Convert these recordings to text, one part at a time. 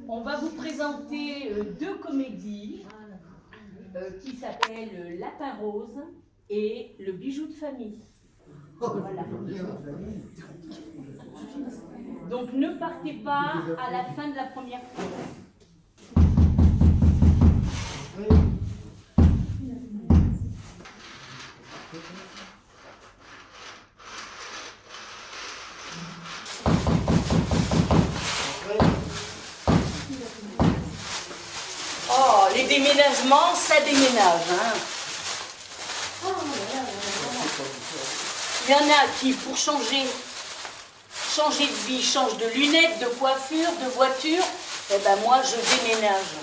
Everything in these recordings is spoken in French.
On va vous présenter deux comédies qui s'appellent Lapin Rose et Le Bijou de famille. Voilà. Donc ne partez pas à la fin de la première pièce. Oh, les déménagements, ça déménage, hein. Il y en a qui, pour changer de vie, changent de lunettes, de coiffure, de voiture. Eh ben moi, je déménage.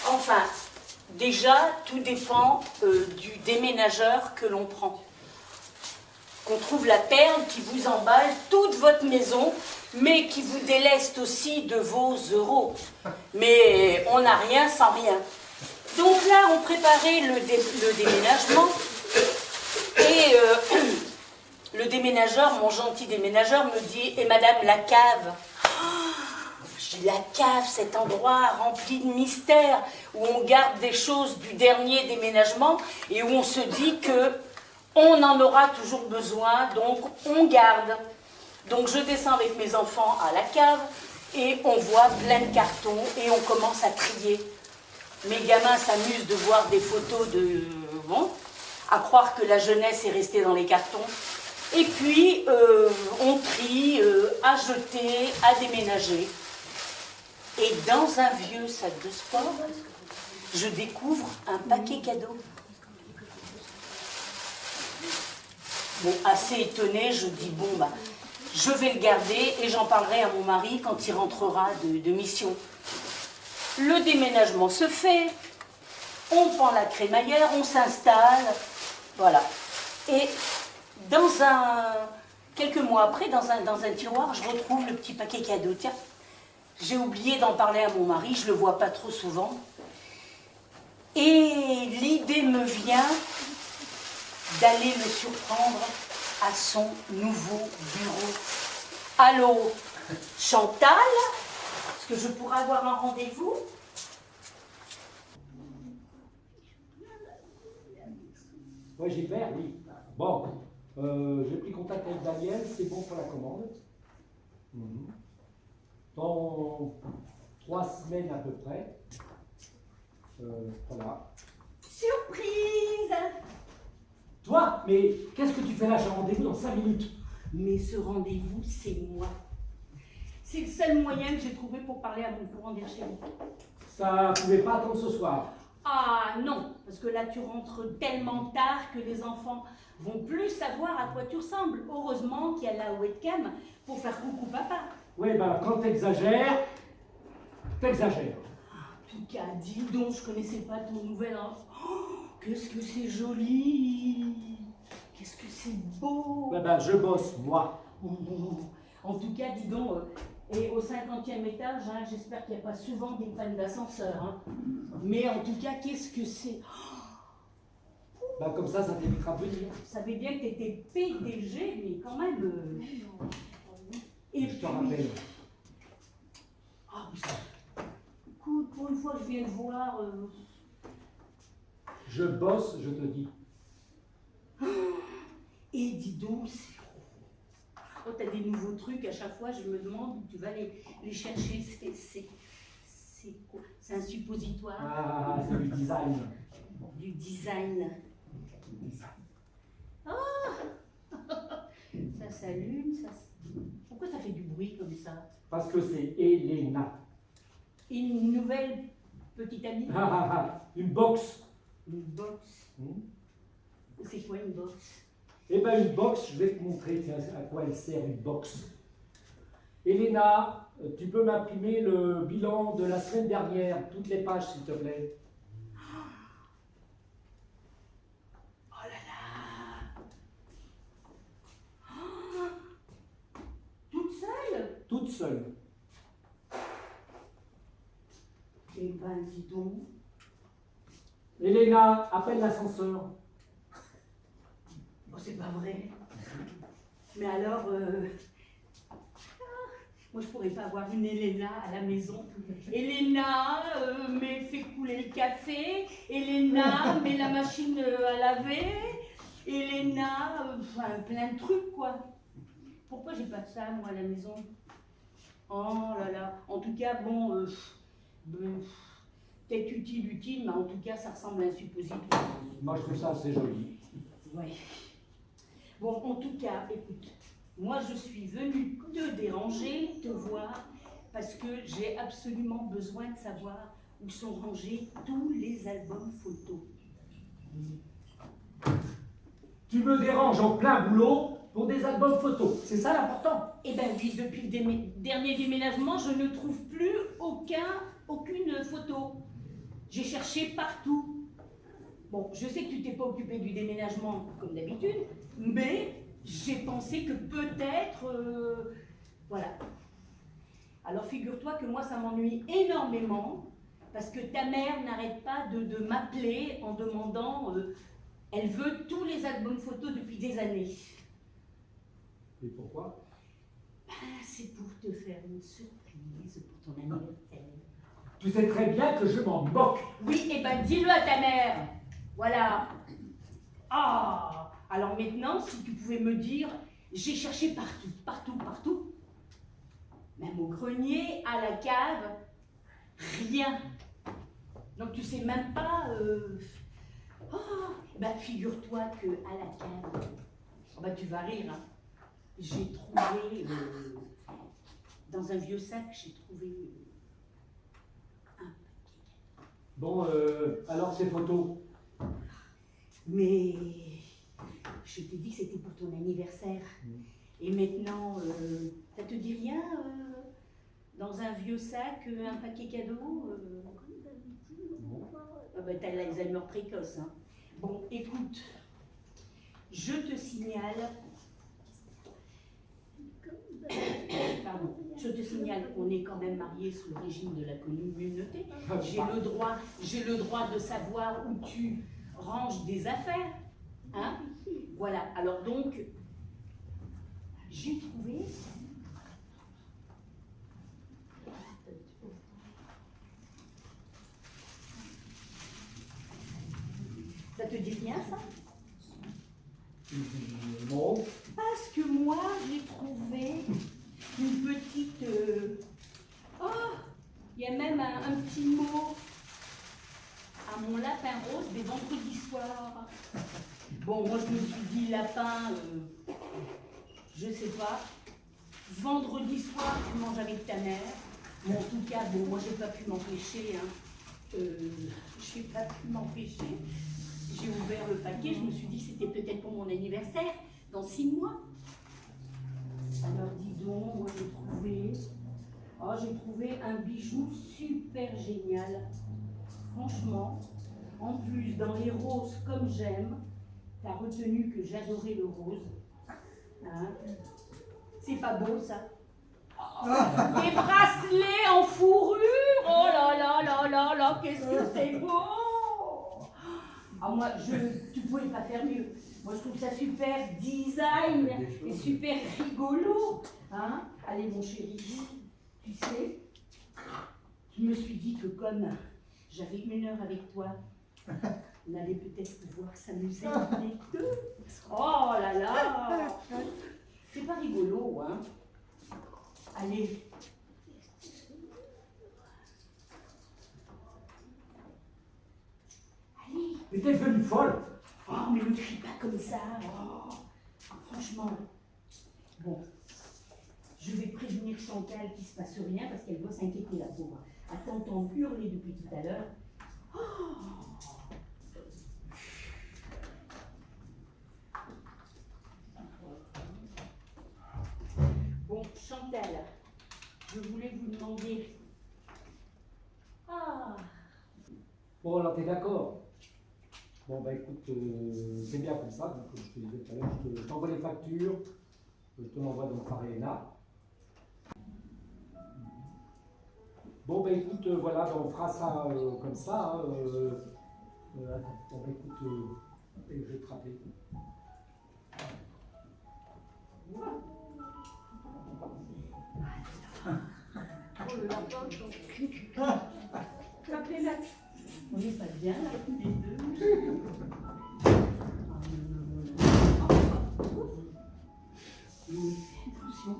Enfin, déjà, tout dépend du déménageur que l'on prend. Qu'on trouve la perle qui vous emballe toute votre maison, mais qui vous déleste aussi de vos euros. Mais on n'a rien sans rien. Donc là, on préparait le déménagement. Et le déménageur, mon gentil déménageur, me dit « Et madame, la cave ?» Je dis « La cave, cet endroit rempli de mystères, où on garde des choses du dernier déménagement et où on se dit que on en aura toujours besoin, donc on garde. » Donc je descends avec mes enfants à la cave et on voit plein de cartons et on commence à trier. Mes gamins s'amusent de voir des photos de... Bon, à croire que la jeunesse est restée dans les cartons. Et puis, on trie, à jeter, à déménager. Et dans un vieux sac de sport, je découvre un paquet cadeau. Bon, assez étonnée, je dis, bon, bah, je vais le garder et j'en parlerai à mon mari quand il rentrera de mission. Le déménagement se fait, on prend la crémaillère, on s'installe, voilà. Et quelques mois après, dans un tiroir, je retrouve le petit paquet cadeau. Tiens, j'ai oublié d'en parler à mon mari, je ne le vois pas trop souvent. Et l'idée me vient d'aller le surprendre à son nouveau bureau. Allô, Chantal, est-ce que je pourrais avoir un rendez-vous? Oui, Gilbert, oui. Bon, j'ai pris contact avec Daniel, c'est bon pour la commande. Dans 3 semaines à peu près. Voilà. Surprise! Toi, mais qu'est-ce que tu fais là? J'ai un rendez-vous dans 5 minutes. Mais ce rendez-vous, c'est moi. C'est le seul moyen que j'ai trouvé pour parler à mon courant d'air chéri. Ça pouvait pas attendre ce soir. Ah non, parce que là tu rentres tellement tard que les enfants vont plus savoir à quoi tu ressembles. Heureusement qu'il y a la webcam pour faire coucou papa. Oui, ben quand t'exagères, t'exagères. En tout cas, dis donc, je connaissais pas ton nouvel enfant. Oh, qu'est-ce que c'est joli! Qu'est-ce que c'est beau! Ouais, ben je bosse, moi. Oh, en tout cas, dis donc, et au 50e étage, hein, j'espère qu'il n'y a pas souvent des pannes d'ascenseur. Hein. Mais en tout cas, qu'est-ce que c'est? Ben comme ça t'évitera de venir. Je savais bien que tu étais PDG, mais quand même... Et je te rappelle. Ah oui, écoute, pour une fois, je viens de voir... Je bosse, je te dis. Et dis donc, oh, t'as des nouveaux trucs à chaque fois, je me demande où tu vas les chercher. C'est quoi? C'est un suppositoire? Ah, c'est du design. Du design. Ah ça s'allume, ça... Pourquoi ça fait du bruit comme ça? Parce que c'est Elena. Une nouvelle petite amie? Une box. Une box? C'est quoi une box? Eh bien une box, je vais te montrer à quoi elle sert une box. Elena, tu peux m'imprimer le bilan de la semaine dernière, toutes les pages s'il te plaît. Oh là là! Oh, toute seule? Toute seule. Eh ben dis donc. Elena, appelle l'ascenseur. Oh, c'est pas vrai. Mais alors, Moi, je pourrais pas avoir une Elena à la maison. Elena, mais fait couler le café. Elena, met la machine à laver. Elena, enfin, plein de trucs, quoi. Pourquoi j'ai pas de ça, moi, à la maison? Oh là là. En tout cas, bon, peut-être utile, mais en tout cas, ça ressemble à un suppositoire. Moi, je trouve ça assez joli. Ouais. Bon, en tout cas, écoute, moi, je suis venue te déranger, te voir, parce que j'ai absolument besoin de savoir où sont rangés tous les albums photos. Tu me déranges en plein boulot pour des albums photos. C'est ça l'important. Eh bien oui, depuis le dernier déménagement, je ne trouve plus aucune photo. J'ai cherché partout. Bon, je sais que tu t'es pas occupé du déménagement comme d'habitude, mais j'ai pensé que peut-être... voilà. Alors figure-toi que moi, ça m'ennuie énormément, parce que ta mère n'arrête pas de m'appeler en demandant... elle veut tous les albums photos depuis des années. Et pourquoi? C'est pour te faire une surprise pour ton anniversaire. Tu sais très bien que je m'en moque. Oui, et ben dis-le à ta mère. Voilà. Ah, alors maintenant, si tu pouvais me dire, j'ai cherché partout. Même au grenier, à la cave, rien. Donc tu sais même pas... Oh, ben figure-toi que à la cave, oh, ben, tu vas rire, hein. J'ai trouvé, dans un vieux sac, j'ai trouvé un paquet. Bon, alors ces photos? Mais je t'ai dit que c'était pour ton anniversaire. Et maintenant, ça te dit rien dans un vieux sac, un paquet cadeau ah ben, t'as l'Alzheimer précoce. Hein. Bon, écoute, je te signale... Pardon, je te signale qu'on est quand même mariés sous le régime de la communauté. J'ai le droit de savoir où tu ranges des affaires. Hein? Voilà, alors donc, j'ai trouvé... Ça te dit rien, ça? Non. Parce que moi, j'ai trouvé une petite... Oh, il y a même un petit mot à mon lapin rose des vendredis soirs. Bon, moi, je me suis dit lapin, je sais pas. Vendredi soir, tu manges avec ta mère. Mais en tout cas, bon, moi, j'ai pas pu m'empêcher. Hein. J'ai pas pu m'empêcher. J'ai ouvert le paquet, je me suis dit que c'était peut-être pour mon anniversaire, dans 6 mois. Alors dis donc, moi j'ai trouvé un bijou super génial. Franchement, en plus dans les roses comme j'aime, t'as retenu que j'adorais le rose. Hein? C'est pas beau ça? Des bracelets en fourrure, oh là là là là là, qu'est-ce que c'est beau! Ah, moi, tu pouvais pas faire mieux. Moi, je trouve ça super design et super rigolo. Hein? Allez, mon chéri, tu sais, je me suis dit que comme j'avais 1 heure avec toi, on allait peut-être pouvoir s'amuser les deux. Oh là là! C'est pas rigolo, hein? Allez. Mais t'es devenue folle. Oh, mais ne crie pas comme ça. Oh, franchement. Bon, je vais prévenir Chantal qu'il ne se passe rien parce qu'elle doit s'inquiéter, la pauvre. Elle t'entend hurler depuis tout à l'heure. Oh. Bon, Chantal, je voulais vous demander... Ah. Bon, alors t'es d'accord? Bon, bah écoute, c'est bien comme ça. Donc, je te disais tout à l'heure, je t'envoie les factures. Je te l'envoie donc par Elena. Bon, bah écoute, voilà, bah, on fera ça comme ça. Hein, attends, bon, bah écoute, je vais te rappeler. Ça plaît là. On n'est pas bien là tous les deux. Attention.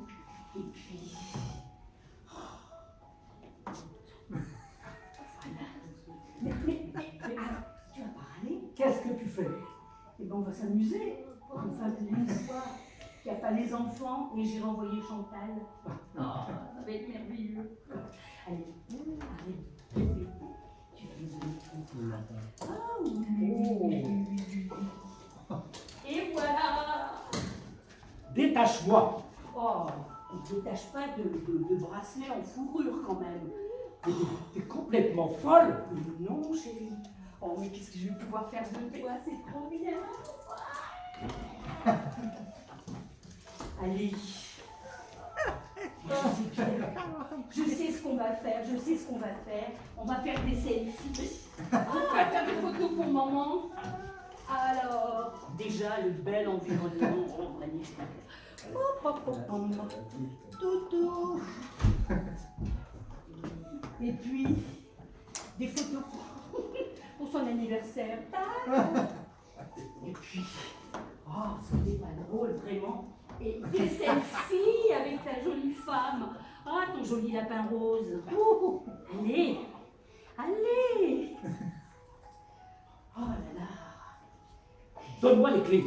Et puis. Voilà. Mais, tu vas parler? Qu'est-ce que tu fais? Eh ben on va s'amuser. Enfin, une fois qu'il n'y a pas les enfants et j'ai renvoyé Chantal. Oh, ça va être merveilleux. Allez, allez. Tu vas nous donner ton. Ah oui. Et voilà. Détache-moi. Oh, on ne détache pas de bracelet en fourrure quand même. T'es complètement folle. Mais non, chérie. Oh, mais qu'est-ce que je vais pouvoir faire de toi? C'est trop bien. Allez. Je sais ce qu'on va faire, On va faire des selfies. On va faire des photos pour maman. Alors, déjà, le bel environnement, magnifique. Toutou. Et puis, des photos pour son anniversaire. Et puis, oh, c'était pas drôle, vraiment. Et des selfies avec ta jolie femme. Ah, ton joli lapin rose. Allez, allez. Oh là là. Donne-moi les clés.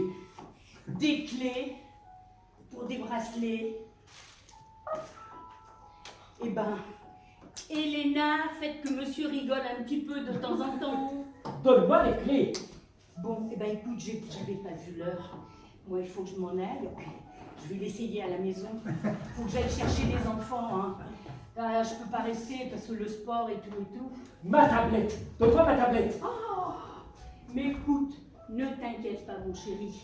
Des clés pour des bracelets. Eh ben, Elena, faites que monsieur rigole un petit peu de temps en temps. Donne-moi les clés. Bon, eh ben écoute, j'avais pas vu l'heure. Moi, il faut que je m'en aille. Je vais l'essayer à la maison. Il faut que j'aille chercher les enfants. Hein. Je peux pas rester parce que le sport et tout et tout. Ma tablette. Donne-moi ma tablette. Oh, mais écoute, ne t'inquiète pas, mon chéri.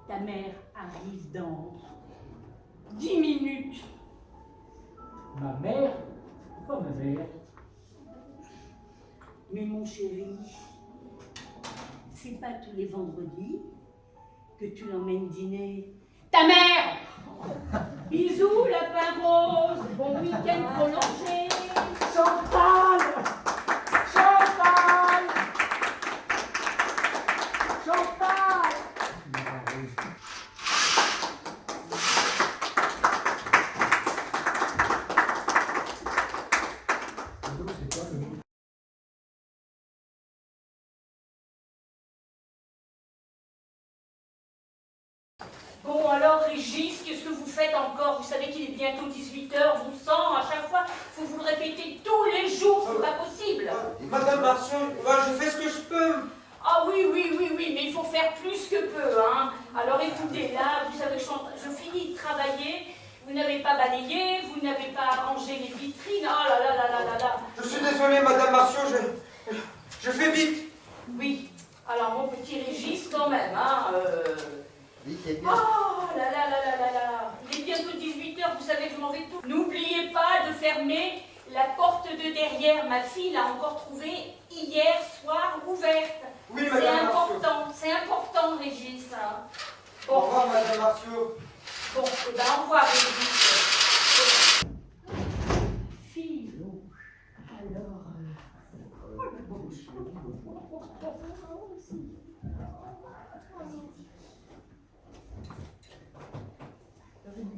Ta mère arrive dans 10 minutes. Ma mère? Pourquoi ma mère? Mais mon chéri, c'est pas tous les vendredis que tu l'emmènes dîner. Ta mère! Bisous, lapin rose! Bon week-end prolongé! Chantal! Chantal! Chantal! Bon alors Régis, qu'est-ce que vous faites encore? Vous savez qu'il est bientôt 18h, vous sent à chaque fois, faut vous le répéter tous les jours, c'est pas possible. Madame Marceau, je fais ce que je peux. Ah oui, mais il faut faire plus que peu, hein. Alors écoutez, là, vous savez, je finis de travailler, vous n'avez pas balayé, vous n'avez pas rangé les vitrines, oh là là là là là là. Je suis désolé, Madame Marceau, je fais vite. Oui, alors mon petit Régis quand même, hein. Oui, c'est bien. Oh là là là là là là. Il est bientôt 18h, vous savez que je m'en vais tout. N'oubliez pas de fermer la porte de derrière. Ma fille l'a encore trouvée hier soir ouverte. Oui, Madame Marceau. C'est important, Régis. Hein. Au revoir, Madame Marceau. Bon, eh ben, au revoir, Régis. Fille, alors...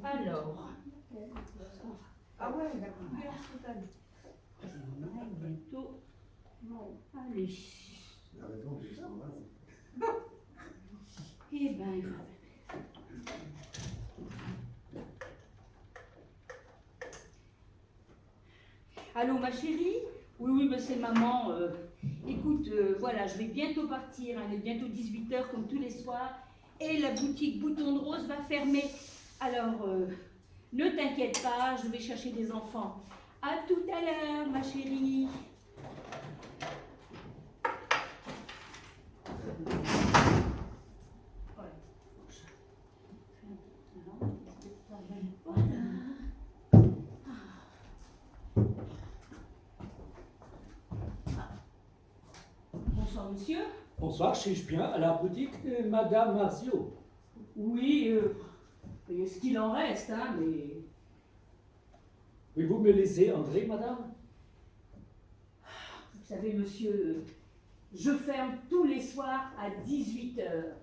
Alors... Ah ouais, d'accord. Bientôt... Allez. Eh ben... Allô, ma chérie? Oui, ben c'est maman. Écoute, voilà, je vais bientôt partir. Hein, il est bientôt 18h comme tous les soirs. Et la boutique Bouton de Rose va fermer. Alors, ne t'inquiète pas, je vais chercher des enfants. À tout à l'heure, ma chérie. Bonsoir, monsieur. Bonsoir, suis-je bien à la boutique de Madame Marceau? Oui, ce qu'il en reste, hein, mais... Pouvez-vous me laisser entrer, madame? Vous savez, monsieur, je ferme tous les soirs à 18 heures.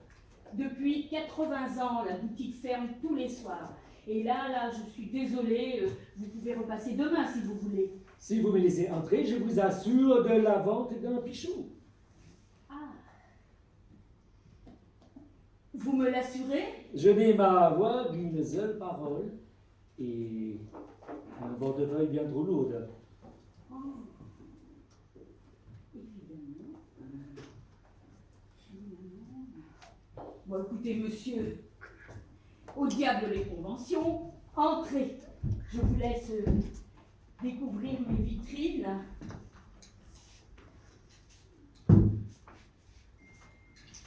Depuis 80 ans, la boutique ferme tous les soirs. Et là, je suis désolée, vous pouvez repasser demain si vous voulez. Si vous me laissez entrer, je vous assure de la vente d'un pichou. Ah. Vous me l'assurez? Je n'ai ma voix qu'une seule parole et un portefeuille bien trop lourd. Oh. Évidemment. Bon, écoutez, monsieur, au diable les conventions, entrez. Je vous laisse découvrir mes vitrines.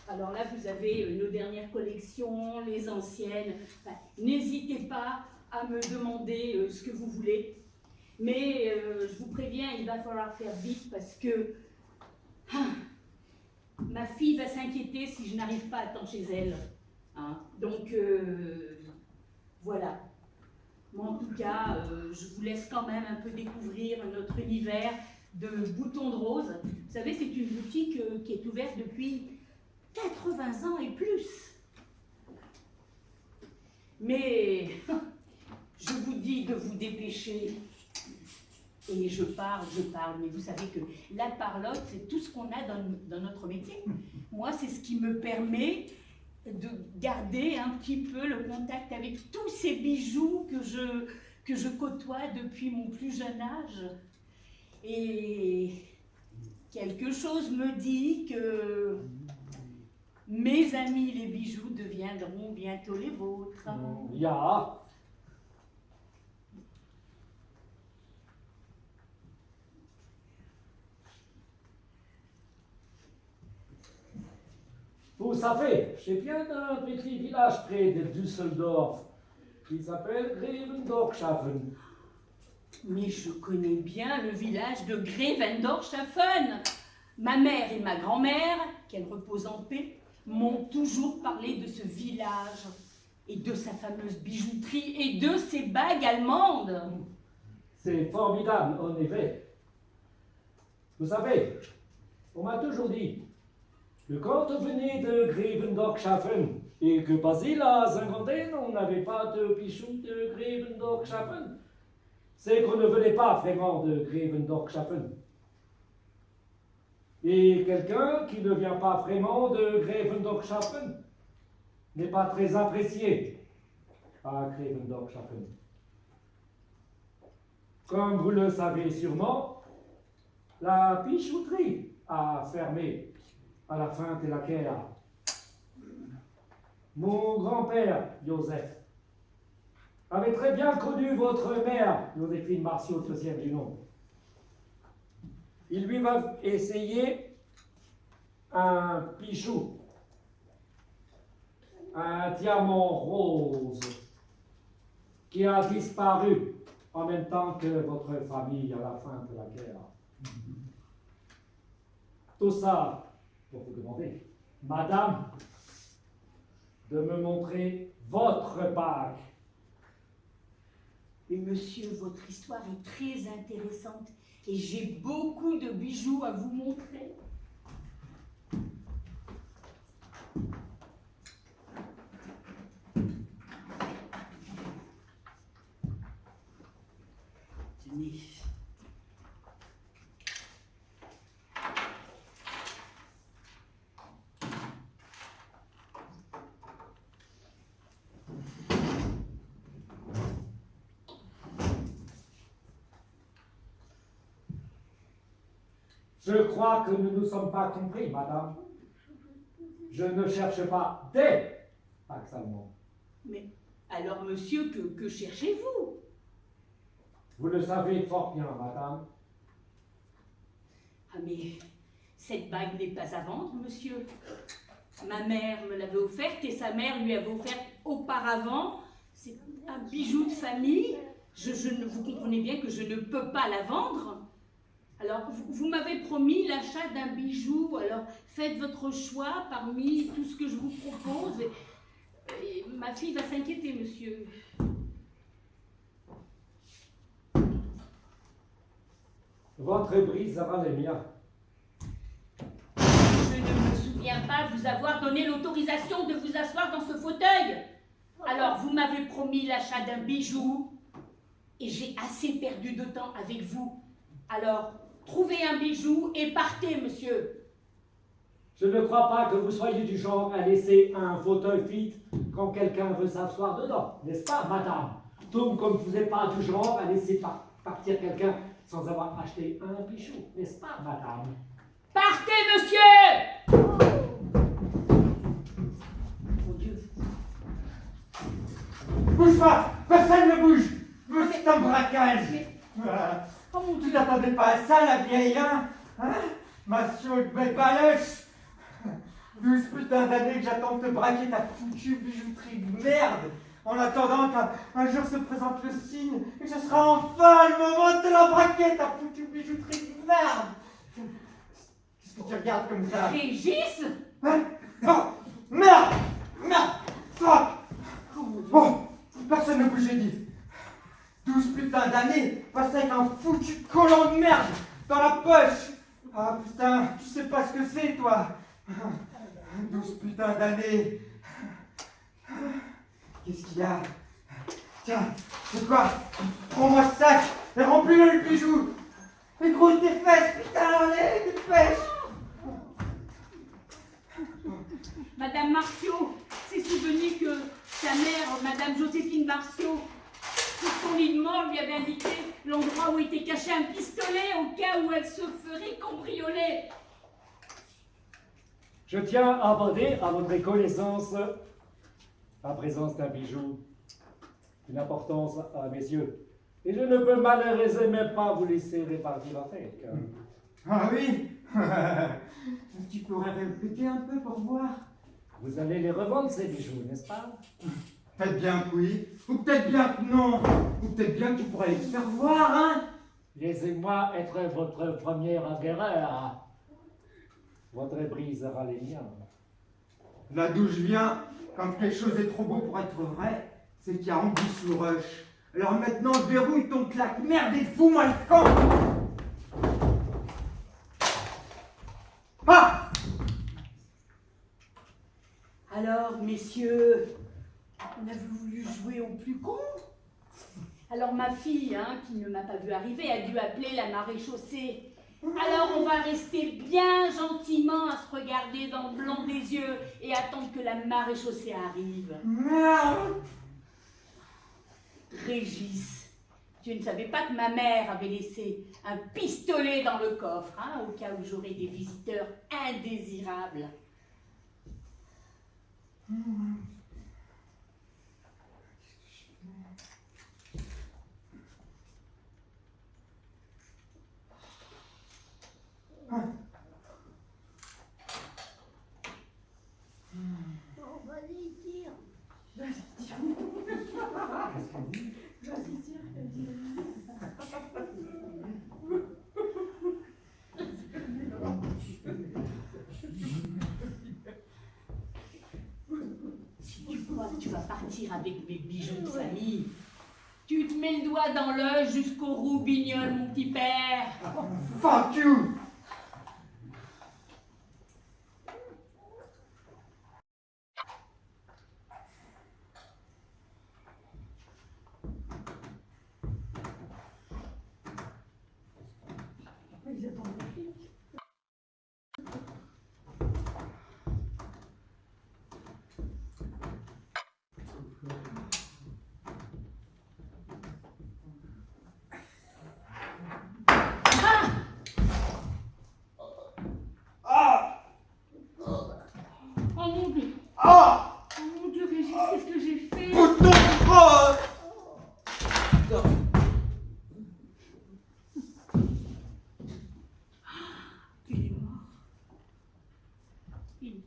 Alors là, vous avez nos dernières collections, les anciennes. Enfin, n'hésitez pas à me demander ce que vous voulez. Mais je vous préviens, il va falloir faire vite parce que ma fille va s'inquiéter si je n'arrive pas à temps chez elle. Hein. Donc, voilà. Moi, en tout cas, je vous laisse quand même un peu découvrir notre univers de boutons de rose. Vous savez, c'est une boutique qui est ouverte depuis 80 ans et plus. Mais je vous dis de vous dépêcher. Et je parle, mais vous savez que la parlotte, c'est tout ce qu'on a dans notre métier. Moi, c'est ce qui me permet de garder un petit peu le contact avec tous ces bijoux que je côtoie depuis mon plus jeune âge. Et quelque chose me dit que mes amis les bijoux deviendront bientôt les vôtres. Ja. Vous savez, je viens d'un petit village près de Düsseldorf qui s'appelle Grevendorfschaffen. Mais je connais bien le village de Grevendorfschaffen. Ma mère et ma grand-mère, qu'elles reposent en paix, m'ont toujours parlé de ce village et de sa fameuse bijouterie et de ses bagues allemandes. C'est formidable, en effet. Vous savez, on m'a toujours dit que quand on venait de Grevendorfschaffen et que passé la cinquantaine, on n'avait pas de bijoux de Grevendorfschaffen, c'est qu'on ne venait pas vraiment de Grevendorfschaffen. Et quelqu'un qui ne vient pas vraiment de Grevendorfschaffen n'est pas très apprécié à Grevendorfschaffen. Comme vous le savez sûrement, la bijouterie a fermé à la fin de la guerre. Mon grand-père, Joseph, avait très bien connu votre mère, Joséphine Martiaux, deuxième du nom. Il lui va essayer un bijou, un diamant rose, qui a disparu en même temps que votre famille à la fin de la guerre. Tout ça pour vous demander, madame, de me montrer votre bague. Mais monsieur, votre histoire est très intéressante et j'ai beaucoup de bijoux à vous montrer. Tenez. Je crois que nous ne nous sommes pas compris, madame. Je ne cherche pas des bagues allemandes. Mais alors, monsieur, que cherchez-vous? Vous le savez fort bien, madame. Ah, mais cette bague n'est pas à vendre, monsieur. Ma mère me l'avait offerte et sa mère lui avait offert auparavant. C'est un bijou de famille. Vous comprenez bien que je ne peux pas la vendre. Alors, vous m'avez promis l'achat d'un bijou. Alors, faites votre choix parmi tout ce que je vous propose. Et ma fille va s'inquiéter, monsieur. Votre brise sera les miens. Je ne me souviens pas vous avoir donné l'autorisation de vous asseoir dans ce fauteuil. Alors, vous m'avez promis l'achat d'un bijou et j'ai assez perdu de temps avec vous. Alors, trouvez un bijou et partez, monsieur. Je ne crois pas que vous soyez du genre à laisser un fauteuil vide quand quelqu'un veut s'asseoir dedans, n'est-ce pas, madame? Tout comme vous n'êtes pas du genre à laisser partir quelqu'un sans avoir acheté un bijou, n'est-ce pas, madame? Partez, monsieur! Mon Dieu. Bouge pas! Personne ne bouge! C'est un braquage! Voilà. Oh mon Tu Dieu! t'attendais pas à ça, la vieille, hein? Ma chaude belle baloche! 12 putains d'années que j'attends de te braquer ta foutue bijouterie de merde! En attendant qu'un jour se présente le signe et que ce sera enfin le moment de te la braquer, ta foutue bijouterie de merde! Qu'est-ce que tu regardes comme ça? Régis? Hein? Oh, merde! Merde! Fuck! Bon, personne ne bouge, j'ai dit. 12 putains d'années passées avec un foutu collant de merde dans la poche. Ah putain, tu sais pas ce que c'est, toi. 12 putains d'années. Qu'est-ce qu'il y a? Tiens, c'est quoi? Prends-moi ce sac et remplis-le le bijou. Et gros tes fesses, putain, allez, dépêche. Madame Martiaux s'est souvenue que sa mère, Madame Joséphine Martiaux, sur son lit de mort, lui avait indiqué l'endroit où était caché un pistolet au cas où elle se ferait cambrioler. Je tiens à abonder à votre connaissance la présence d'un bijou d'une importance à mes yeux. Et je ne peux malheureusement pas vous laisser répartir avec. Ah oui. Tu pourrais répéter un peu pour voir? Vous allez les revendre, ces bijoux, n'est-ce pas? Peut-être bien que oui, ou peut-être bien que non, ou peut-être bien que tu pourrais les faire voir, hein? Laissez-moi être votre premier acquéreur. Votre brise sera les miens. Là d'où je viens, quand quelque chose est trop beau pour être vrai, c'est qu'il y a anguille sous roche. Alors maintenant, verrouille ton claque, merde et fous-moi le camp! Ah! Alors, messieurs, on a voulu jouer au plus con. Alors ma fille, qui ne m'a pas vu arriver, a dû appeler la maréchaussée. Alors on va rester bien gentiment à se regarder dans le blanc des yeux et attendre que la maréchaussée arrive. Merde! Régis, tu ne savais pas que ma mère avait laissé un pistolet dans le coffre, au cas où j'aurais des visiteurs indésirables. Tu vas partir avec mes bijoux de famille. Tu te mets le doigt dans l'œil jusqu'au roubignol, mon petit père. Fuck you! Oh mon Dieu! Ah! Oh mon Dieu, Régis, qu'est-ce que j'ai fait? Bouton crotte! Il est mort. Il est mort.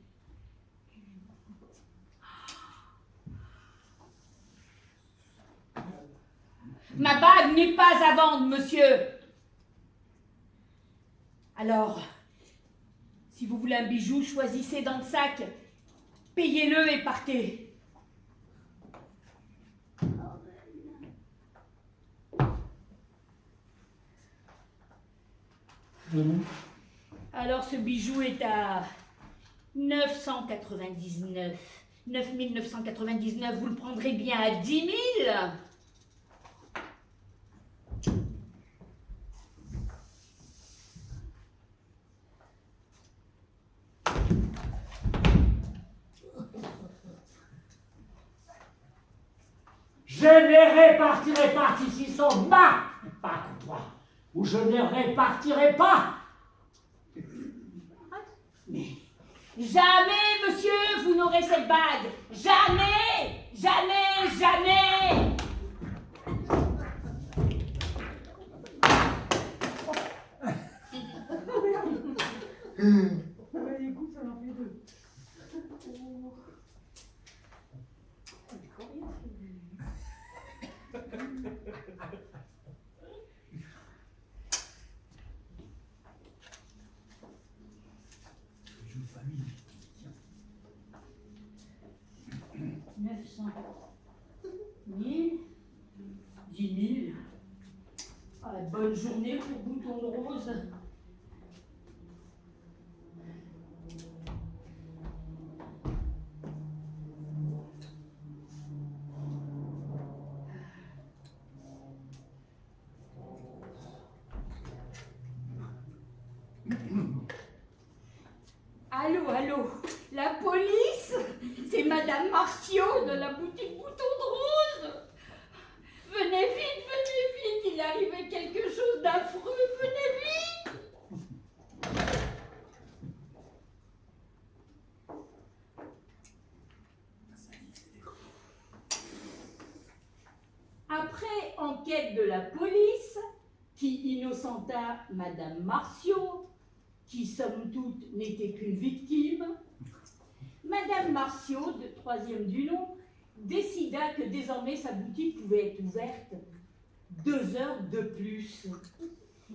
Ma bague n'est pas à vendre, monsieur. Alors, si vous voulez un bijou, choisissez dans le sac, payez-le et partez. Alors ce bijou est à 999. 9999, vous le prendrez bien à 10 000. Je ne répartirai pas ici sans ma bague, toi, ou je ne répartirai pas. Mais jamais, monsieur, vous n'aurez cette bague. Jamais, jamais, jamais. Écoute, ça en fait deux. Bonne journée pour Bouton de Rose. Allô, allô, la police? C'est Madame Martiaux de la boutique Bouton de Rose. Venez vite, il est arrivé quelque chose d'affreux, venez vite. Après enquête de la police, qui innocenta Madame Martiaux, qui somme toute n'était qu'une victime, Madame Martiaux, de troisième du nom, décida que désormais sa boutique pouvait être ouverte 2 heures de plus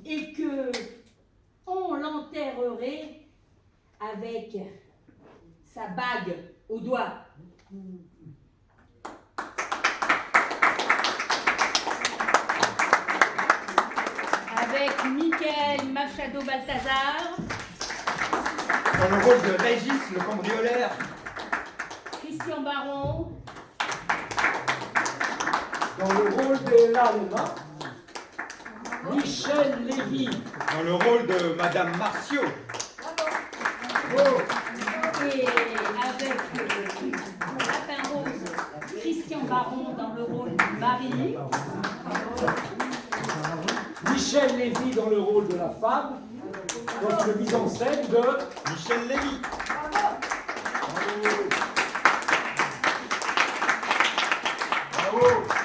et que on l'enterrerait avec sa bague au doigt. Avec Michael Machado Balthazar. Dans le rôle de Régis, le cambrioleur. Christian Baron. Dans le rôle de l'Allemand, Michel Lévy. Dans le rôle de Madame Martiaux. Et avec Lapin Rose, Christian Baron dans le rôle du mari. Michel Lévy dans le rôle de la femme, dans une mise en scène de Michel Lévy. Bravo.